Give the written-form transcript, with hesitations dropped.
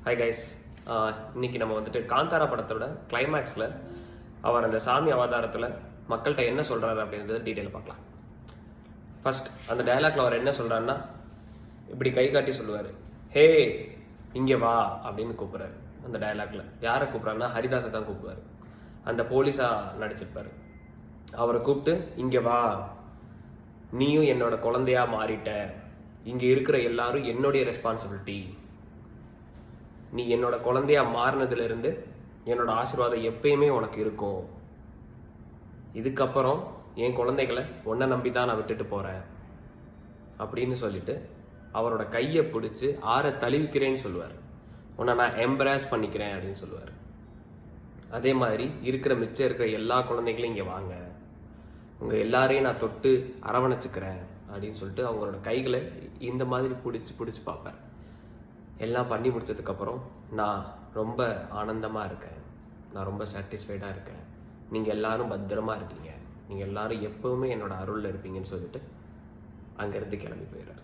Hi guys. இன்னைக்கு நம்ம வந்துட்டு காந்தாரா படத்தோட கிளைமேக்ஸில் அவர் அந்த சாமி அவதாரத்தில் மக்கள்கிட்ட என்ன சொல்கிறாரு அப்படின்றத டீட்டெயில் பார்க்கலாம். ஃபர்ஸ்ட் அந்த டயலாக்ல அவர் என்ன சொல்கிறாருன்னா, இப்படி கை காட்டி சொல்லுவார், ஹே இங்கே வா அப்படின்னு கூப்பிட்றாரு. அந்த டயலாக்ல யாரை கூப்பிட்றாருன்னா ஹரிதாஸை தான் கூப்பிடுவார். அந்த போலீஸாக நடிச்சிருப்பாரு. அவரை கூப்பிட்டு, இங்கே வா, நீயும் என்னோட குழந்தையா மாறிட்ட, இங்கே இருக்கிற எல்லாரும் என்னுடைய ரெஸ்பான்சிபிலிட்டி, நீ என்னோட குழந்தையா மாறினதுல இருந்து என்னோட ஆசீர்வாதம் எப்பயுமே உனக்கு இருக்கும், இதுக்கப்புறம் என் குழந்தைகளை உன்னை நம்பி தான் நான் விட்டுட்டு போறேன் அப்படின்னு சொல்லிட்டு அவரோட கையை பிடிச்சி ஆற தழுவிக்கிறேன்னு சொல்லுவார். உன்னை நான் எம்ப்ராஸ் பண்ணிக்கிறேன் அப்படின்னு சொல்லுவார். அதே மாதிரி மிச்சம் இருக்கிற எல்லா குழந்தைகளையும் இங்கே வாங்க, உங்க எல்லாரையும் நான் தொட்டு அரவணைச்சுக்கிறேன் அப்படின்னு சொல்லிட்டு அவங்களோட கைகளை இந்த மாதிரி பிடிச்சி பார்ப்பேன். எல்லாம் பண்ணி முடிச்சதுக்கப்புறம் நான் ரொம்ப ஆனந்தமாக இருக்கேன், நான் ரொம்ப சாட்டிஸ்ஃபைடாக இருக்கேன், நீங்கள் எல்லாரும் பத்திரமா இருக்கீங்க, நீங்கள் எல்லாரும் எப்பவுமே என்னோட அருளில் இருப்பீங்கன்னு சொல்லிட்டு அங்கேருந்து கிளம்பி போயிடுறாரு.